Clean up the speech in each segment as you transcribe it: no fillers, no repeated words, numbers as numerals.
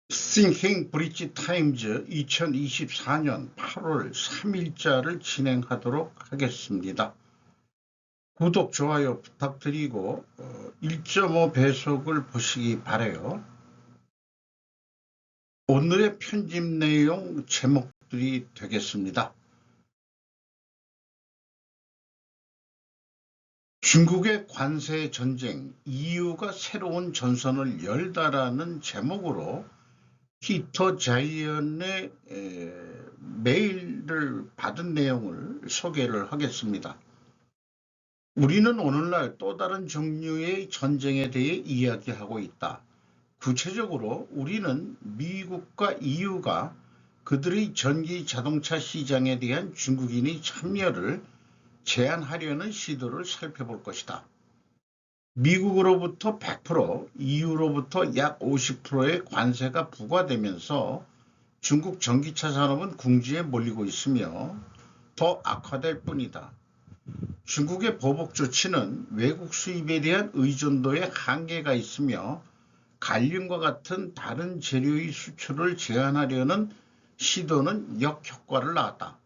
Thinking Bridge Times 2024년 8월 3일자를 진행하도록 하겠습니다. 구독, 좋아요 부탁드리고 1.5 배속을 보시기 바라요. 오늘의 편집 내용 제목들이 되겠습니다. 중국의 관세 전쟁, EU가 새로운 전선을 열다라는 제목으로 피터 자이언의 메일을 받은 내용을 소개를 하겠습니다. 우리는 오늘날 또 다른 종류의 전쟁에 대해 이야기하고 있다. 구체적으로 우리는 미국과 EU가 그들의 전기 자동차 시장에 대한 중국인의 참여를 제한하려는 시도를 살펴볼 것이다. 미국으로부터 100%, EU로부터 약 50%의 관세가 부과되면서 중국 전기차 산업은 궁지에 몰리고 있으며 더 악화될 뿐이다. 중국의 보복 조치는 외국 수입에 대한 의존도에 한계가 있으며 갈륨과 같은 다른 재료의 수출을 제한하려는 시도는 역효과를 낳았다.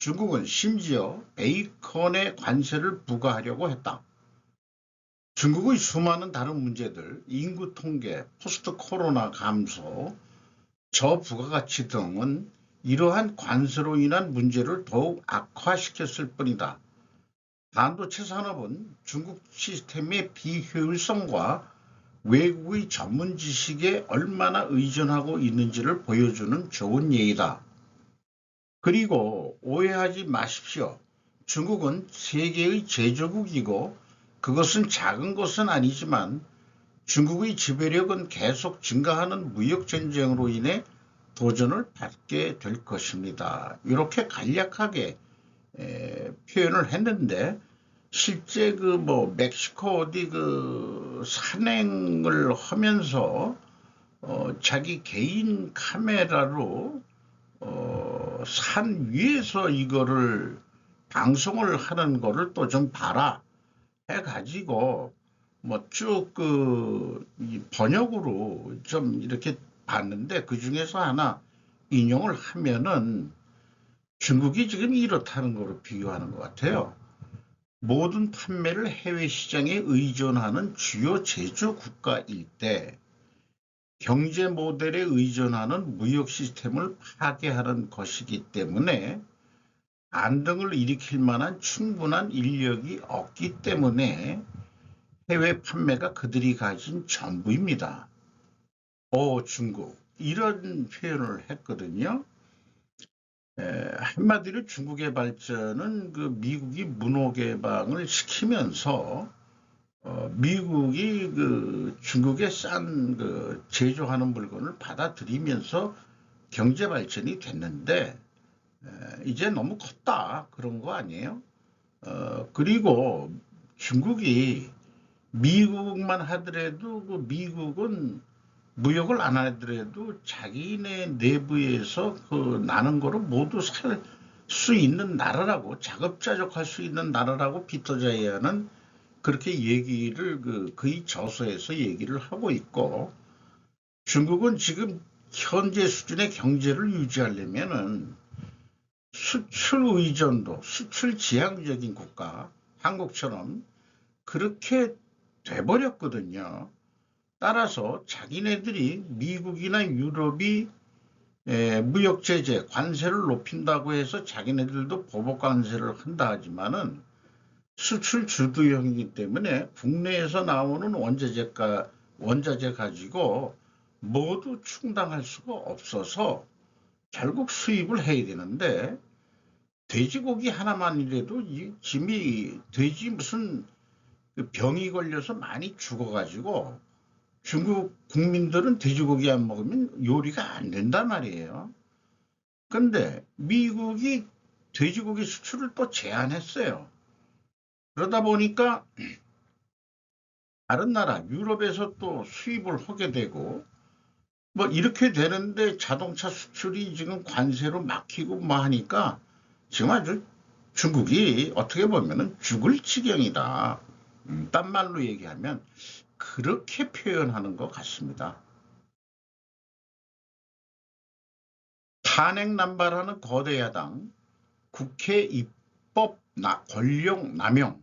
중국은 심지어 베이컨에 관세를 부과하려고 했다. 중국의 수많은 다른 문제들, 인구 통계, 포스트 코로나 감소, 저부가가치 등은 이러한 관세로 인한 문제를 더욱 악화시켰을 뿐이다. 반도체 산업은 중국 시스템의 비효율성과 외국의 전문 지식에 얼마나 의존하고 있는지를 보여주는 좋은 예이다. 그리고 오해하지 마십시오. 중국은 세계의 제조국이고 그것은 작은 것은 아니지만 중국의 지배력은 계속 증가하는 무역전쟁으로 인해 도전을 받게 될 것입니다. 이렇게 간략하게 표현을 했는데 실제 멕시코 어디 산행을 하면서 자기 개인 카메라로 산 위에서 이거를 방송을 하는 거를 또 좀 봐라 해가지고 쭉 번역으로 좀 이렇게 봤는데 그 중에서 하나 인용을 하면은 중국이 지금 이렇다는 거로 비교하는 것 같아요. 모든 판매를 해외 시장에 의존하는 주요 제조 국가일 때 경제 모델에 의존하는 무역 시스템을 파괴하는 것이기 때문에 안정을 일으킬 만한 충분한 인력이 없기 때문에 해외 판매가 그들이 가진 전부입니다. 중국 이런 표현을 했거든요. 한마디로 중국의 발전은 미국이 문호 개방을 시키면서 미국이 중국의 싼 제조하는 물건을 받아들이면서 경제 발전이 됐는데 이제 너무 컸다 그런 거 아니에요? 그리고 중국이 미국만 하더라도 미국은 무역을 안 하더라도 자기네 내부에서 나는 거를 모두 살 수 있는 나라라고 자급자족할 수 있는 나라라고 피터 자이언은 그렇게 얘기를 그의 저서에서 얘기를 하고 있고 중국은 지금 현재 수준의 경제를 유지하려면은 수출 의존도, 수출 지향적인 국가, 한국처럼 그렇게 돼버렸거든요. 따라서 자기네들이 미국이나 유럽이 무역 제재, 관세를 높인다고 해서 자기네들도 보복 관세를 한다 하지만은 수출 주도형이기 때문에 국내에서 나오는 원자재 가지고 모두 충당할 수가 없어서 결국 수입을 해야 되는데 돼지고기 하나만이라도 짐이 돼지 무슨 병이 걸려서 많이 죽어가지고 중국 국민들은 돼지고기 안 먹으면 요리가 안 된단 말이에요. 근데 미국이 돼지고기 수출을 또 제한했어요. 그러다 보니까 다른 나라, 유럽에서 또 수입을 하게 되고 이렇게 되는데 자동차 수출이 지금 관세로 막히고 하니까 지금 아주 중국이 어떻게 보면은 죽을 지경이다. 딴 말로 얘기하면 그렇게 표현하는 것 같습니다. 탄핵 남발하는 거대 야당, 국회 입법 권력 남용.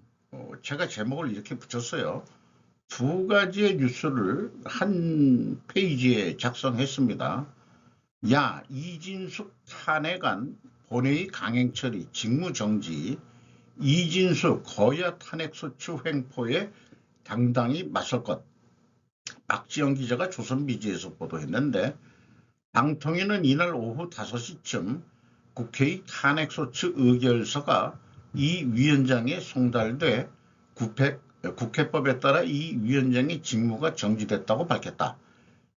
제가 제목을 이렇게 붙였어요. 두 가지의 뉴스를 한 페이지에 작성했습니다. 야, 이진숙 탄핵안 본회의 강행 처리, 직무정지, 이진숙 거야 탄핵소추 횡포에 당당히 맞설 것. 박지영 기자가 조선비지에서 보도했는데, 방통위는 이날 오후 5시쯤 국회의 탄핵소추 의결서가 이 위원장에 송달돼 국회법에 따라 이 위원장의 직무가 정지됐다고 밝혔다.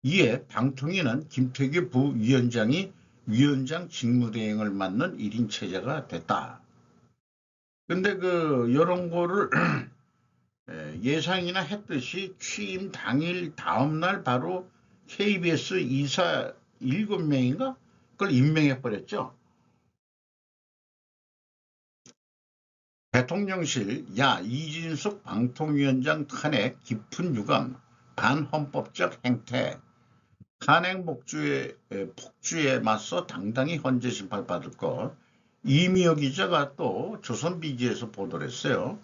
이에 방통위는 김태규 부위원장이 위원장 직무대행을 맡는 1인 체제가 됐다. 근데 이런 거를 예상이나 했듯이 취임 당일 다음날 바로 KBS 이사 7명인가? 그걸 임명해버렸죠. 대통령실, 야, 이진숙 방통위원장 탄핵 깊은 유감, 반헌법적 행태, 탄핵 폭주에 맞서 당당히 헌재 심판 받을 것. 이미혁 기자가 또 조선비지에서 보도를 했어요.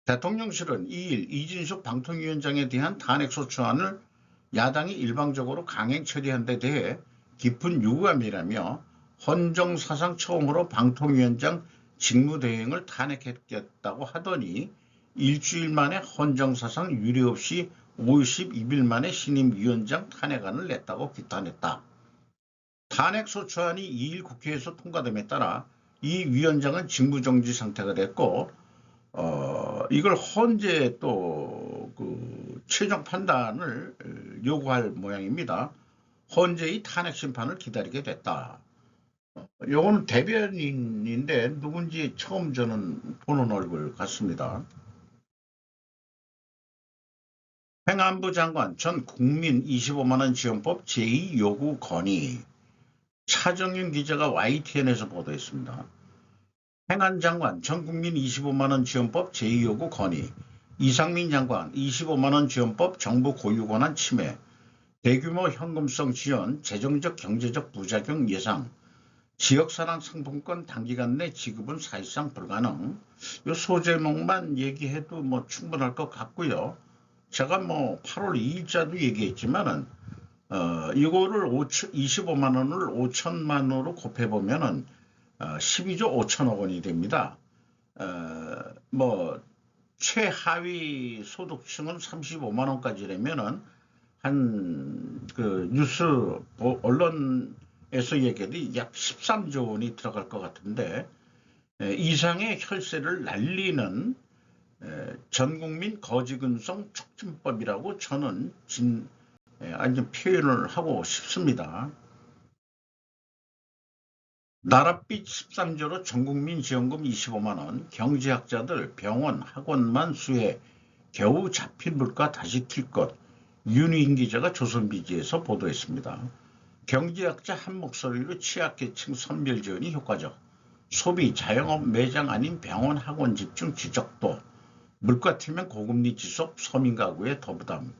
대통령실은 2일 이진숙 방통위원장에 대한 탄핵소추안을 야당이 일방적으로 강행 처리한 데 대해 깊은 유감이라며 헌정사상 처음으로 방통위원장 직무대행을 탄핵했겠다고 하더니 일주일 만에 헌정사상 유례없이 52일 만에 신임위원장 탄핵안을 냈다고 비판했다. 탄핵소추안이 2일 국회에서 통과됨에 따라 이 위원장은 직무정지 상태가 됐고 이걸 헌재 또 최종 판단을 요구할 모양입니다. 헌재의 탄핵 심판을 기다리게 됐다. 요거는 대변인인데 누군지 처음 저는 보는 얼굴 같습니다. 행안부 장관 전 국민 25만원 지원법 제2 요구 건의. 차정윤 기자가 YTN에서 보도했습니다. 행안장관 전 국민 25만원 지원법 제2 요구 건의. 이상민 장관 25만원 지원법 정부 고유 권한 침해. 대규모 현금성 지원, 재정적 경제적 부작용 예상. 지역사랑 상품권 단기간 내 지급은 사실상 불가능. 이 소제목만 얘기해도 충분할 것 같고요. 제가 8월 2일자도 얘기했지만은 이거를 25만 원을 5천만 원으로 곱해보면은 12조 5천억 원이 됩니다. 최하위 소득층은 35만 원까지라면은 한 뉴스 언론에서 얘기해도 약 13조 원이 들어갈 것 같은데 이상의 혈세를 날리는 전국민 거지근성 촉진법이라고 저는 완전 표현을 하고 싶습니다. 나랏빛 13조로 전국민 지원금 25만 원, 경제학자들 병원, 학원만 수해, 겨우 잡힌 물가 다시 튈 것. 윤희인 기자가 조선비지에서 보도했습니다. 경제학자 한 목소리로 취약계층 선별 지원이 효과적. 소비, 자영업 매장 아닌 병원, 학원 집중 지적도. 물가 튀면 고금리 지속, 서민 가구의 더 부담.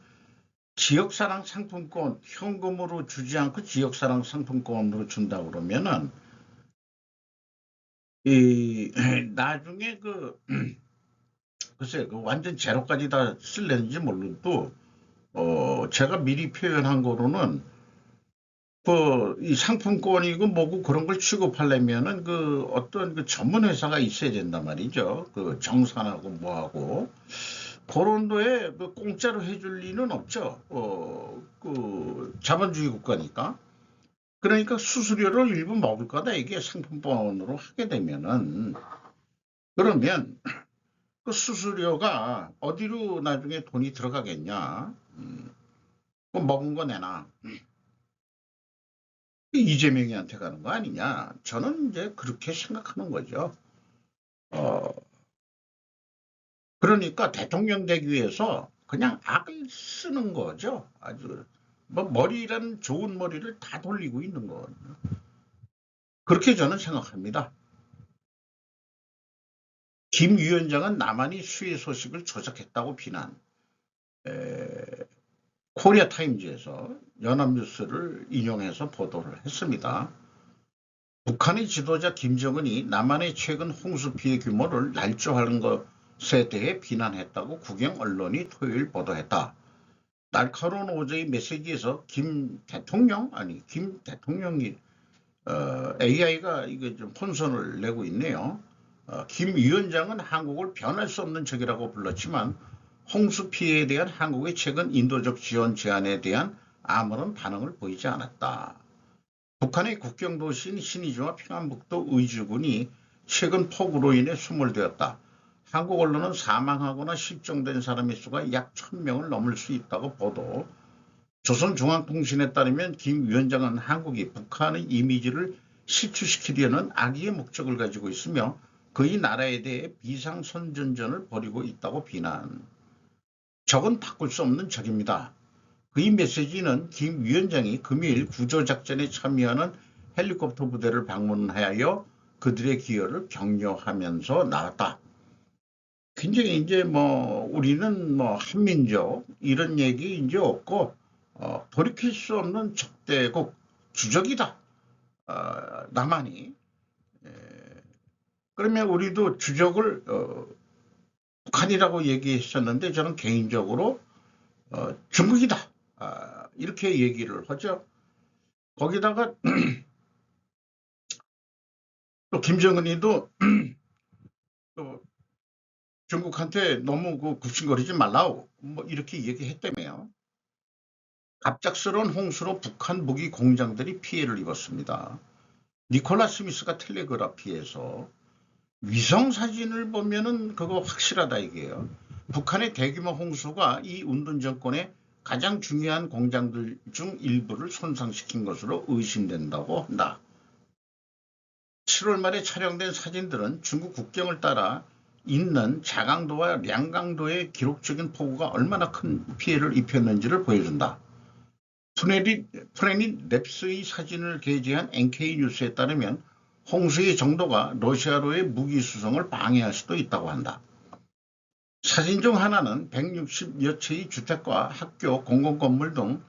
지역사랑 상품권 현금으로 주지 않고 지역사랑 상품권으로 준다 그러면은 나중에 글쎄 완전 제로까지 다 쓸려는지 몰라도 제가 미리 표현한 거로는 이 상품권이고 뭐고 그런 걸 취급하려면은 어떤 전문 회사가 있어야 된단 말이죠. 정산하고 뭐하고 그런 도에 공짜로 해줄 리는 없죠. 자본주의 국가니까. 그러니까 수수료를 일부 먹을 거다. 이게 상품권으로 하게 되면은 그러면 그 수수료가 어디로 나중에 돈이 들어가겠냐? 먹은 거 내놔. 이재명이한테 가는 거 아니냐? 저는 이제 그렇게 생각하는 거죠. 그러니까 대통령 되기 위해서 그냥 악을 쓰는 거죠. 아주 머리라는 좋은 머리를 다 돌리고 있는 거거든요. 그렇게 저는 생각합니다. 김 위원장은 나만이 수해 소식을 조작했다고 비난. 코리아 타임즈에서 연합뉴스를 인용해서 보도를 했습니다. 북한의 지도자 김정은이 남한의 최근 홍수 피해 규모를 날조하는 것에 대해 비난했다고 국영 언론이 토요일 보도했다. 날카로운 어제의 메시지에서 김 대통령이 AI가 이거 좀 혼선을 내고 있네요. 김 위원장은 한국을 변할 수 없는 적이라고 불렀지만 홍수 피해에 대한 한국의 최근 인도적 지원 제안에 대한 아무런 반응을 보이지 않았다. 북한의 국경 도시인 신의주와 평안북도 의주군이 최근 폭우로 인해 소멸되었다. 한국 언론은 사망하거나 실종된 사람의 수가 약 1000명을 넘을 수 있다고 보도. 조선중앙통신에 따르면 김 위원장은 한국이 북한의 이미지를 실추시키려는 악의의 목적을 가지고 있으며 그의 나라에 대해 비상선전전을 벌이고 있다고 비난. 적은 바꿀 수 없는 적입니다. 그의 메시지는 김 위원장이 금요일 구조작전에 참여하는 헬리콥터 부대를 방문하여 그들의 기여를 격려하면서 나왔다. 굉장히 이제 우리는 한민족 이런 얘기 이제 없고 돌이킬 수 없는 적대국 주적이다. 남한이. 그러면 우리도 주적을 북한이라고 얘기했었는데 저는 개인적으로 중국이다. 이렇게 얘기를 하죠. 거기다가 또 김정은이도 또 중국한테 너무 굽신거리지 말라고 이렇게 얘기했다며요. 갑작스러운 홍수로 북한 무기 공장들이 피해를 입었습니다. 니콜라 스미스가 텔레그라피에서 위성 사진을 보면은 그거 확실하다 이게요. 북한의 대규모 홍수가 이 운동 정권의 가장 중요한 공장들 중 일부를 손상시킨 것으로 의심된다고 한다. 7월 말에 촬영된 사진들은 중국 국경을 따라 있는 자강도와 량강도의 기록적인 폭우가 얼마나 큰 피해를 입혔는지를 보여준다. 프레닛 랩스의 사진을 게재한 NK뉴스에 따르면 홍수의 정도가 러시아로의 무기 수송을 방해할 수도 있다고 한다. 사진 중 하나는 160여 채의 주택과 학교, 공공건물 등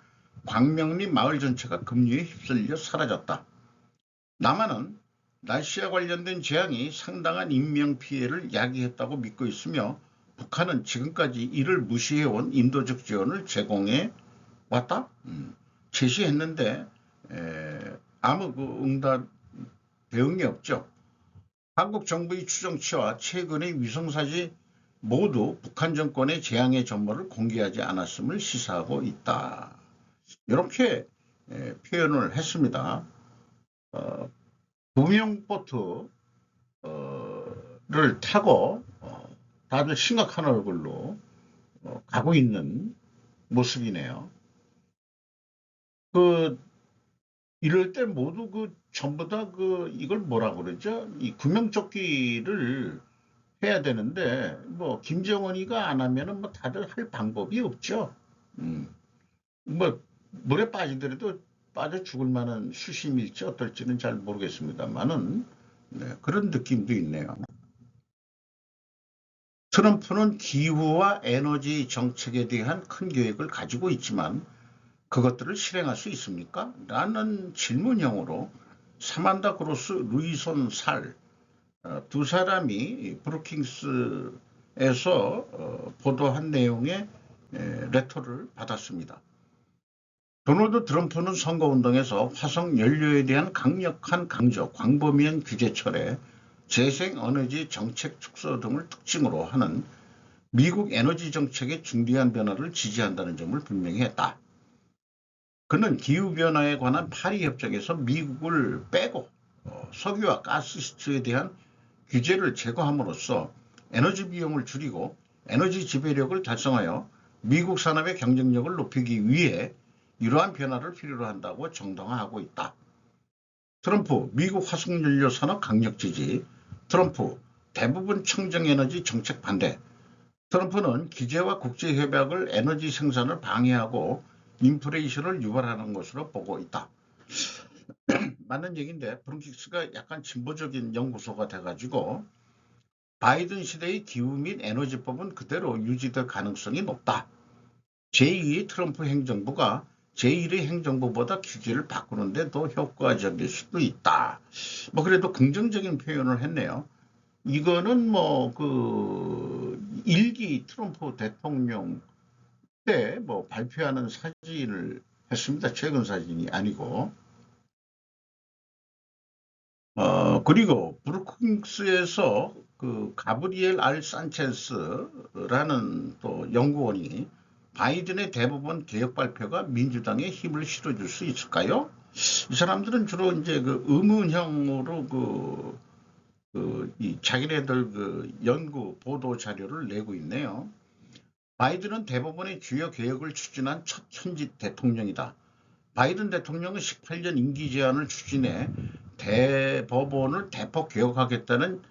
광명리 마을 전체가 급류에 휩쓸려 사라졌다. 남한은 날씨와 관련된 재앙이 상당한 인명피해를 야기했다고 믿고 있으며 북한은 지금까지 이를 무시해온 인도적 지원을 제공해 왔다? 제시했는데 아무 응답 대응이 없죠. 한국 정부의 추정치와 최근의 위성사진 모두 북한 정권의 재앙의 전모를 공개하지 않았음을 시사하고 있다. 이렇게 표현을 했습니다. 구명보트를 타고 다들 심각한 얼굴로 가고 있는 모습이네요. 이럴 때 모두 전부 다 이걸 뭐라 그러죠? 이 구명조끼를 해야 되는데 김정은이가 안 하면은 다들 할 방법이 없죠. 음, 물에 빠지더라도 빠져 죽을 만한 수심일지 어떨지는 잘 모르겠습니다만은 그런 느낌도 있네요. 트럼프는 기후와 에너지 정책에 대한 큰 계획을 가지고 있지만 그것들을 실행할 수 있습니까? 라는 질문형으로 사만다 그로스, 루이손 살 두 사람이 브루킹스에서 보도한 내용의 레터를 받았습니다. 도널드 트럼프는 선거운동에서 화석 연료에 대한 강력한 강조, 광범위한 규제 철회, 재생에너지 정책 축소 등을 특징으로 하는 미국 에너지 정책의 중대한 변화를 지지한다는 점을 분명히 했다. 그는 기후변화에 관한 파리 협정에서 미국을 빼고 석유와 가스 시추에 대한 규제를 제거함으로써 에너지 비용을 줄이고 에너지 지배력을 달성하여 미국 산업의 경쟁력을 높이기 위해 이러한 변화를 필요로 한다고 정당화하고 있다. 트럼프 미국 화석연료 산업 강력 지지. 트럼프 대부분 청정에너지 정책 반대. 트럼프는 규제와 국제협약을 에너지 생산을 방해하고 인플레이션을 유발하는 것으로 보고 있다. 맞는 얘기인데 브룩킹스가 약간 진보적인 연구소가 돼가지고 바이든 시대의 기후 및 에너지법은 그대로 유지될 가능성이 높다. 제2의 트럼프 행정부가 제1의 행정부보다 규제를 바꾸는데 더 효과적일 수도 있다. 뭐 그래도 긍정적인 표현을 했네요. 이거는 뭐 그 일기 트럼프 대통령 때 뭐 발표하는 사진을 했습니다. 최근 사진이 아니고. 그리고 브루킹스에서 그 가브리엘 알 산체스라는 또 연구원이 바이든의 대법원 개혁 발표가 민주당에 힘을 실어줄 수 있을까요? 이 사람들은 주로 이제 그 의문형으로 이 자기네들 그 연구 보도 자료를 내고 있네요. 바이든은 대법원의 주요 개혁을 추진한 첫 현직 대통령이다. 바이든 대통령은 18년 임기 제한을 추진해 대법원을 대폭 개혁하겠다는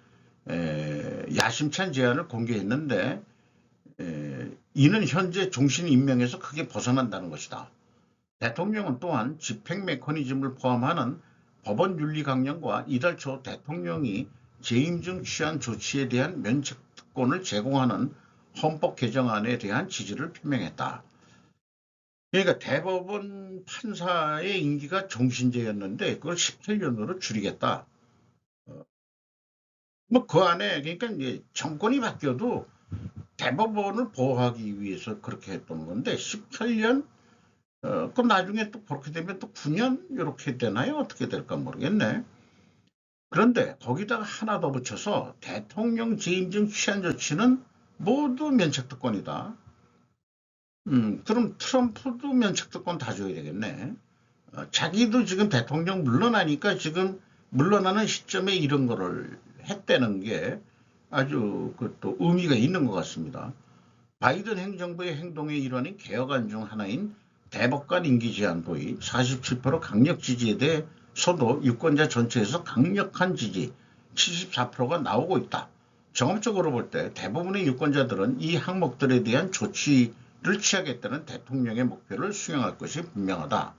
야심찬 제안을 공개했는데 이는 현재 종신 임명에서 크게 벗어난다는 것이다. 대통령은 또한 집행 메커니즘을 포함하는 법원 윤리 강령과 이달 초 대통령이 재임 중 취한 조치에 대한 면책 특권을 제공하는 헌법 개정안에 대한 지지를 표명했다. 그러니까 대법원 판사의 임기가 종신제였는데 그걸 18년으로 줄이겠다. 뭐 그 안에 그러니까 이제 정권이 바뀌어도 대법원을 보호하기 위해서 그렇게 했던 건데 18년 그럼 나중에 또 그렇게 되면 또 9년 이렇게 되나요? 어떻게 될까 모르겠네. 그런데 거기다가 하나 더 붙여서 대통령 재임 중 취한 조치는 모두 면책특권이다. 그럼 트럼프도 면책특권 다 줘야 되겠네. 자기도 지금 대통령 물러나니까 지금 물러나는 시점에 이런 거를 했다는 게 아주 그또 의미가 있는 것 같습니다. 바이든 행정부의 행동의 일환인 개혁안 중 하나인 대법관 임기 제한 도입 47% 강력 지지에 대해서도 유권자 전체에서 강력한 지지 74%가 나오고 있다. 종합적으로 볼 때 대부분의 유권자들은 이 항목들에 대한 조치를 취하겠다는 대통령의 목표를 수용할 것이 분명하다.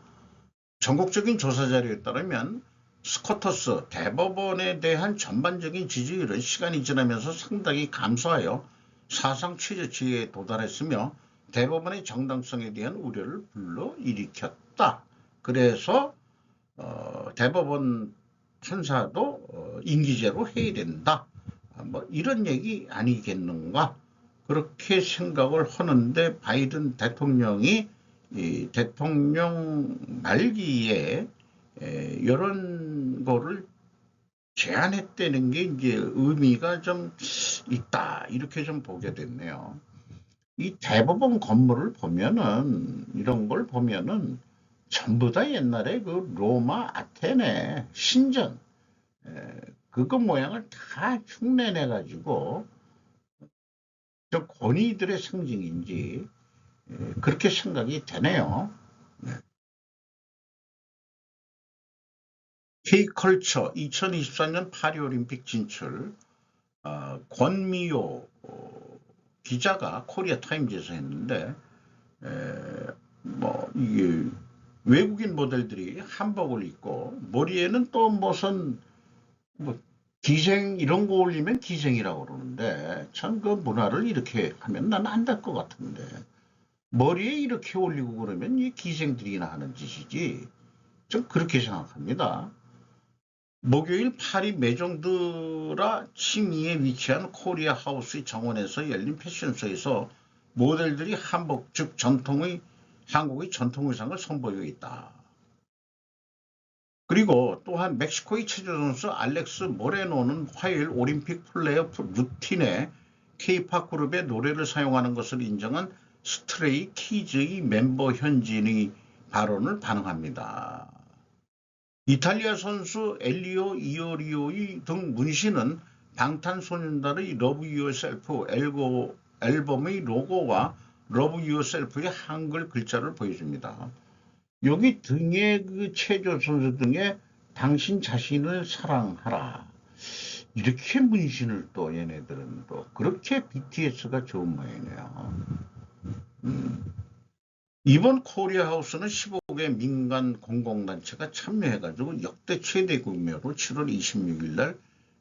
전국적인 조사 자료에 따르면 스코터스 대법원에 대한 전반적인 지지율은 시간이 지나면서 상당히 감소하여 사상 최저치에 도달했으며 대법원의 정당성에 대한 우려를 불러일으켰다. 그래서 대법원 판사도 임기제로 해야 된다. 뭐 이런 얘기 아니겠는가? 그렇게 생각을 하는데 바이든 대통령이 이 대통령 말기에 이런 거를 제안했다는 게 이제 의미가 좀 있다. 이렇게 좀 보게 됐네요. 이 대법원 건물을 보면은 이런 걸 보면은 전부 다 옛날에 그 로마 아테네 신전 그거 모양을 다 흉내내 가지고 저 권위들의 상징인지 그렇게 생각이 되네요. K컬처 2024년 파리올림픽 진출 권미호 기자가 코리아 타임즈에서 했는데 뭐 이게 외국인 모델들이 한복을 입고 머리에는 또 무슨 뭐 기생 이런 거 올리면 기생이라고 그러는데 참 그 문화를 이렇게 하면 난 안 될 것 같은데 머리에 이렇게 올리고 그러면 이 기생들이나 하는 짓이지 좀 그렇게 생각합니다. 목요일 파리 메종드라 칭이에 위치한 코리아 하우스 정원에서 열린 패션쇼에서 모델들이 한복 즉 전통의 한국의 전통 의상을 선보이고 있다. 그리고 또한 멕시코의 체조 선수 알렉스 모레노는 화요일 올림픽 플레이오프 루틴에 K-팝 그룹의 노래를 사용하는 것을 인정한 스트레이 키즈의 멤버 현진의 발언을 반응합니다. 이탈리아 선수 엘리오 이오리오의 등 문신은 방탄소년단의 러브 유어셀프 앨범의 로고와 러브 유어셀프의 한글 글자를 보여줍니다. 여기 등에 그 체조 선수 등에 당신 자신을 사랑하라. 이렇게 문신을 또 얘네들은 또 그렇게 BTS가 좋은 모양이네요. 이번 코리아 하우스는 15개 민간 공공단체가 참여해가지고 역대 최대 규모로 7월 26일 날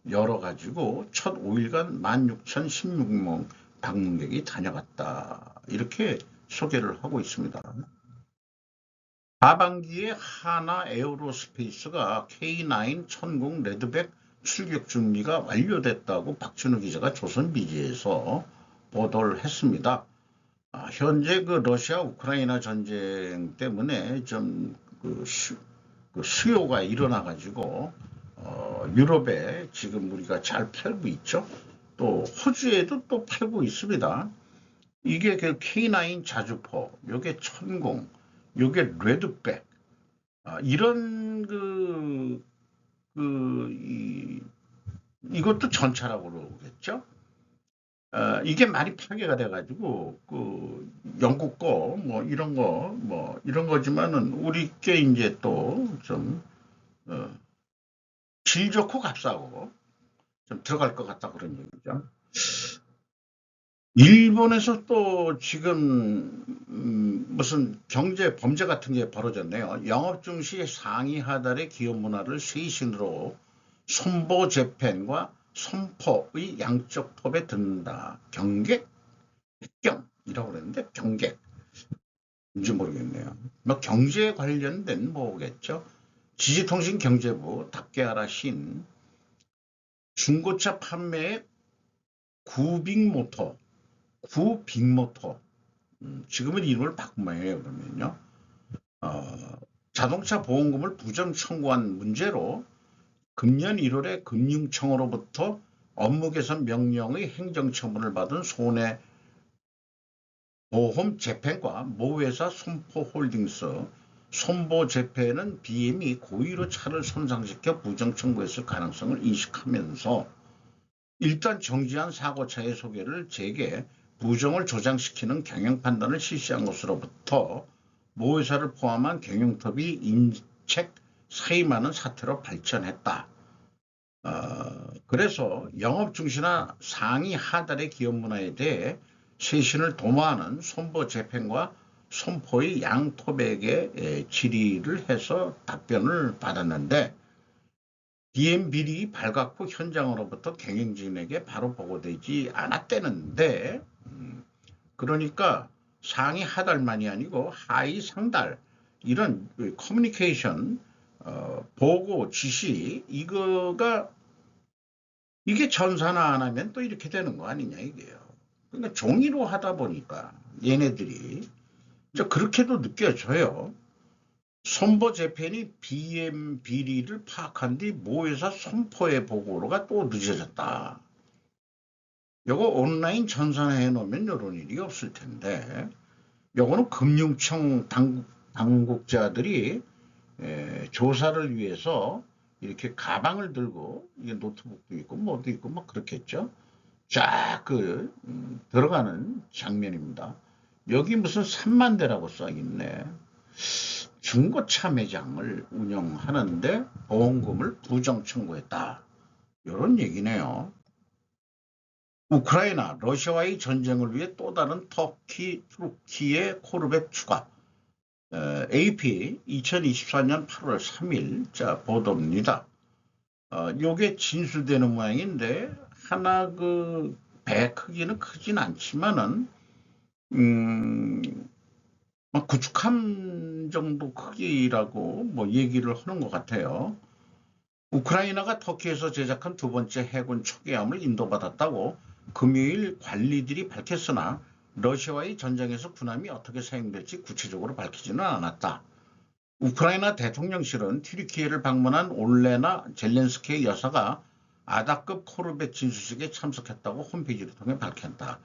열어가지고 첫 5일간 16,016명 방문객이 다녀갔다. 이렇게 소개를 하고 있습니다. 하반기에 하나 에어로스페이스가 K9 천공 레드백 출격 준비가 완료됐다고 박준우 기자가 조선비지에서 보도를 했습니다. 현재 그 러시아 우크라이나 전쟁 때문에 좀 그 수요가 일어나 가지고 유럽에 지금 우리가 잘 팔고 있죠. 또 호주에도 또 팔고 있습니다. 이게 그 K9 자주포, 요게 천공, 요게 레드백, 이런 이것도 전차라고 그러겠죠. 이게 많이 파괴가 돼가지고 그 영국 거 뭐 이런 거 뭐 이런 거지만은 우리 게 이제 또 좀 질 좋고 값싸고 좀 들어갈 것 같다 그런 얘기죠. 일본에서 또 지금 무슨 경제 범죄 같은 게 벌어졌네요. 영업 중시 상위 하달의 기업 문화를 쇄신으로 손보 재팬과 손포의 양쪽 톱에 듣는다. 경객? 백경이라고 그랬는데 경객. 인지 모르겠네요. 뭐 경제에 관련된 뭐겠죠. 지지통신 경제부 답게하라 신 중고차 판매에 구빅모터, 구빅모터. 지금은 이름을 바꾼 모양이에요. 그러면요. 자동차 보험금을 부정 청구한 문제로 금년 1월에 금융청으로부터 업무 개선 명령의 행정처분을 받은 손해보험재팬과 모회사 손포홀딩스, 손보재팬은 BM이 고의로 차를 손상시켜 부정 청구했을 가능성을 인식하면서 일단 정지한 사고차의 소개를 재개, 부정을 조장시키는 경영 판단을 실시한 것으로부터 모회사를 포함한 경영톱이 인책 사임하는 사태로 발전했다. 그래서 영업 중시나 상위 하달의 기업 문화에 대해 쇄신을 도모하는 손보 재팬과 손포의 양토백에 질의를 해서 답변을 받았는데 BM 비리 발각 후 현장으로부터 경영진에게 바로 보고되지 않았다는데 그러니까 상위 하달만이 아니고 하위 상달 이런 커뮤니케이션 보고 지시 이게 전산화 안 하면 또 이렇게 되는 거 아니냐 이게요. 그러니까 종이로 하다 보니까 얘네들이 그렇게도 느껴져요. 손보 재팬이 BM 비리를 파악한 뒤 모회사 손포의 보고로가 또 늦어졌다. 요거 온라인 전산화해 놓으면 이런 일이 없을 텐데 요거는 금융청 당국자들이 조사를 위해서 이렇게 가방을 들고 이게 노트북도 있고 뭐도 있고 막 그렇겠죠. 쫙 들어가는 장면입니다. 여기 무슨 3만 대라고 써 있네. 중고차 매장을 운영하는데 보험금을 부정 청구했다. 이런 얘기네요. 우크라이나, 러시아와의 전쟁을 위해 또 다른 터키, 투르키의 코르벳 추가. AP 2024년 8월 3일 자 보도입니다. 요게 진술되는 모양인데 하나 배 크기는 크진 않지만은 구축함 정도 크기라고 뭐 얘기를 하는 것 같아요. 우크라이나가 터키에서 제작한 두 번째 해군 초계함을 인도받았다고 금요일 관리들이 밝혔으나 러시아와의 전쟁에서 군함이 어떻게 사용될지 구체적으로 밝히지는 않았다. 우크라이나 대통령실은 튀르키예를 방문한 올레나 젤렌스키의 여사가 아다급 코르벳 진수식에 참석했다고 홈페이지를 통해 밝혔다.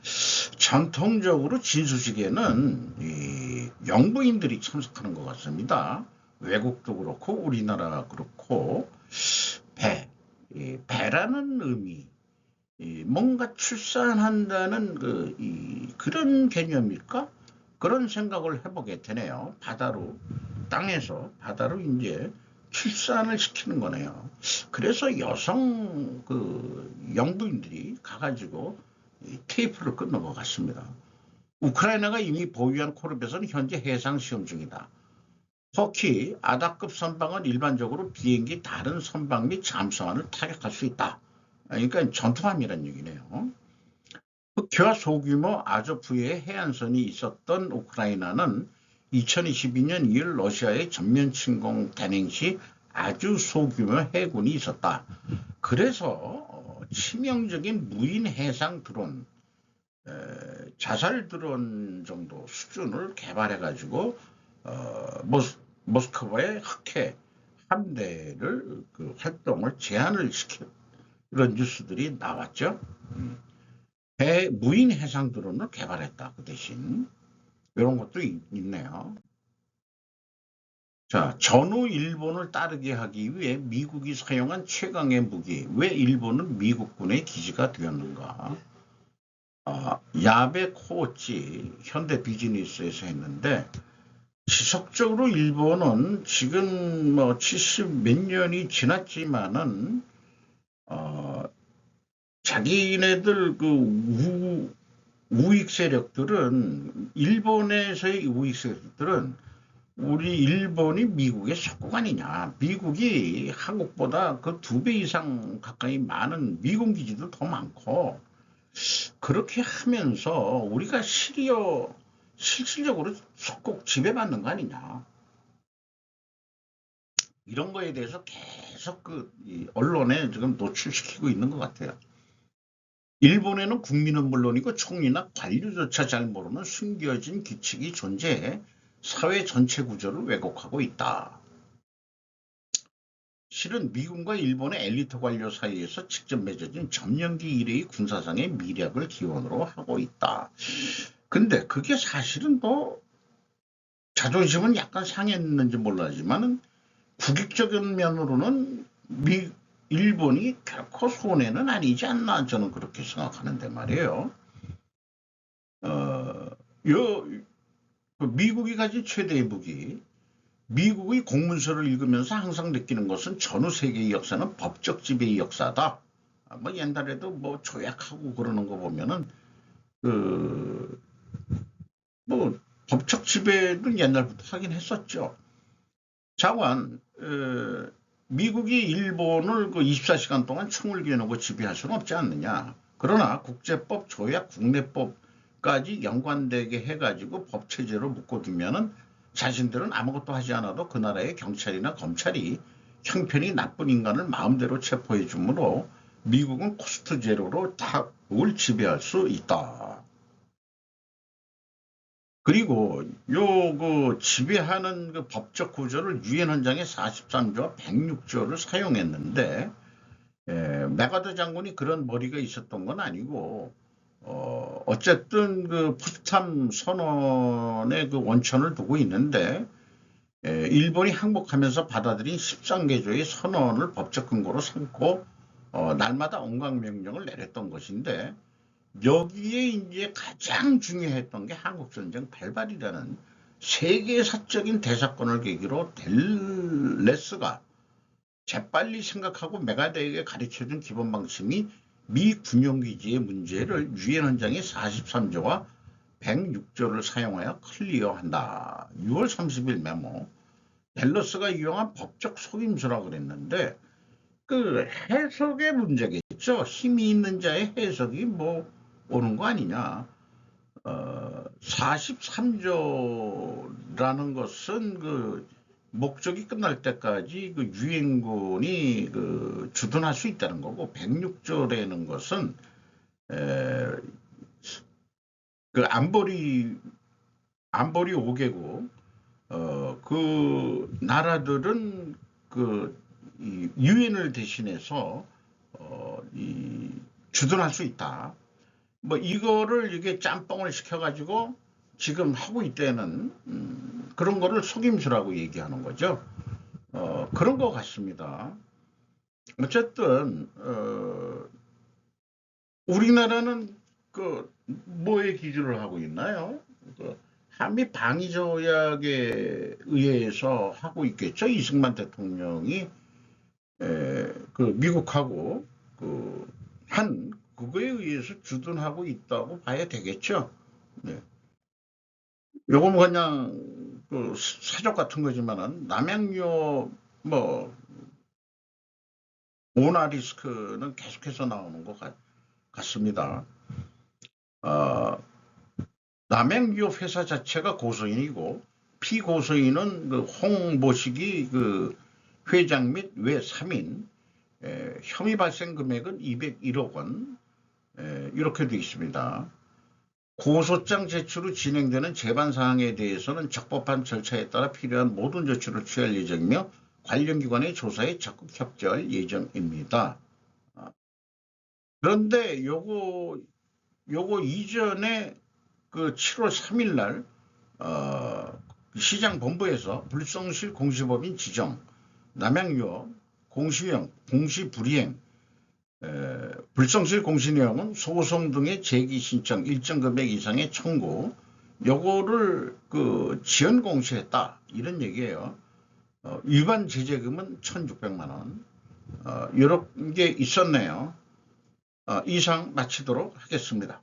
전통적으로 진수식에는 영부인들이 참석하는 것 같습니다. 외국도 그렇고 우리나라 그렇고 배라는 의미, 뭔가 출산한다는 그런 개념일까? 그런 생각을 해보게 되네요. 땅에서 바다로 이제 출산을 시키는 거네요. 그래서 여성 영부인들이 가가지고 테이프를 끊는 것 같습니다. 우크라이나가 이미 보유한 코르벳은 현재 해상 시험 중이다. 터키 아다급 선박은 일반적으로 비행기 다른 선박 및 잠수함을 타격할 수 있다. 그러니까 전투함이란 얘기네요. 흑해와 소규모 아조프의 해안선이 있었던 우크라이나는 2022년 2월 러시아의 전면 침공 단행 시 아주 소규모 해군이 있었다. 그래서 치명적인 무인 해상 드론, 자살 드론 정도 수준을 개발해가지고 모스크바의 흑해 함대를 그 활동을 제한을 시킨 이런 뉴스들이 나왔죠. 무인 해상 드론을 개발했다. 그 대신 이런 것도 있네요. 자, 전후 일본을 따르게 하기 위해 미국이 사용한 최강의 무기. 왜 일본은 미국군의 기지가 되었는가? 야베 코우치 현대 비즈니스에서 했는데 지속적으로 일본은 지금 뭐 70 몇 년이 지났지만은 자기네들 그 우익 세력들은 일본에서의 우익 세력들은 우리 일본이 미국의 속국 아니냐. 미국이 한국보다 그 2배 이상 가까이 많은 미군 기지도 더 많고 그렇게 하면서 우리가 실질적으로 속국 지배받는 거 아니냐. 이런 거에 대해서 계속 이 언론에 지금 노출시키고 있는 것 같아요. 일본에는 국민은 물론이고 총리나 관료조차 잘 모르는 숨겨진 규칙이 존재해 사회 전체 구조를 왜곡하고 있다. 실은 미군과 일본의 엘리트 관료 사이에서 직접 맺어진 점령기 이래의 군사상의 미략을 기원으로 하고 있다. 근데 그게 사실은 뭐 자존심은 약간 상했는지 몰라지만은 국익적인 면으로는 일본이 결코 손해는 아니지 않나 저는 그렇게 생각하는데 말이에요. 미국이 가진 최대의 무기, 미국의 공문서를 읽으면서 항상 느끼는 것은 전후 세계의 역사는 법적 지배의 역사다. 뭐 옛날에도 뭐 조약하고 그러는 거 보면은 뭐 법적 지배도 옛날부터 하긴 했었죠. 자관, 미국이 일본을 그 24시간 동안 총을 겨누고 지배할 수는 없지 않느냐. 그러나 국제법, 조약, 국내법까지 연관되게 해가지고 법체제로 묶어두면은 자신들은 아무것도 하지 않아도 그 나라의 경찰이나 검찰이 형편이 나쁜 인간을 마음대로 체포해 주므로 미국은 코스트 제로로 다을 지배할 수 있다. 그리고 그 지배하는 그 법적 구조를 유엔 헌장의 43조와 106조를 사용했는데 메가더 장군이 그런 머리가 있었던 건 아니고 어쨌든 그 포츠담 선언의 그 원천을 두고 있는데 일본이 항복하면서 받아들인 13개조의 선언을 법적 근거로 삼고 날마다 온갖명령을 내렸던 것인데 여기에 이제 가장 중요했던 게 한국전쟁 발발이라는 세계사적인 대사건을 계기로 델레스가 재빨리 생각하고 메가더에게 가르쳐준 기본 방침이 미 군용기지의 문제를 유엔 헌장의 43조와 106조를 사용하여 클리어한다. 6월 30일 메모. 델러스가 이용한 법적 속임수라고 그랬는데 그 해석의 문제겠죠. 힘이 있는 자의 해석이 뭐 오는 거 아니냐. 43조라는 것은 그 목적이 끝날 때까지 그 유엔군이 그 주둔할 수 있다는 거고 106조라는 것은 그 안보리 5개국 그 나라들은 그 유엔을 대신해서 주둔할 수 있다. 뭐 이거를 이게 짬뽕을 시켜가지고 지금 하고 있다는 그런 거를 속임수라고 얘기하는 거죠. 그런 것 같습니다. 어쨌든 우리나라는 그 뭐에 기준을 하고 있나요? 그 한미 방위 조약에 의해서 하고 있겠죠. 이승만 대통령이 그 미국하고 그거에 의해서 주둔하고 있다고 봐야 되겠죠. 네. 요건 그냥 그 사족 같은 거지만은 남양유 뭐 모나 리스크는 계속해서 나오는 것 같습니다. 남양유 회사 자체가 고소인이고 피고소인은 그 홍보식이 그 회장 및 외 3인, 혐의 발생 금액은 201억 원, 이렇게 되어 있습니다. 고소장 제출 후 진행되는 재반 사항에 대해서는 적법한 절차에 따라 필요한 모든 조치를 취할 예정이며 관련 기관의 조사에 적극 협조할 예정입니다. 그런데 요거 이전에 그 7월 3일 날 시장 본부에서 불성실 공시법인 지정, 남양유업, 공시형, 공시불이행, 불성실 공시 내용은 소송 등의 제기 신청 일정 금액 이상의 청구, 요거를 그 지연 공시했다 이런 얘기예요. 위반 제재금은 1,600만 원. 이런 게 있었네요. 이상 마치도록 하겠습니다.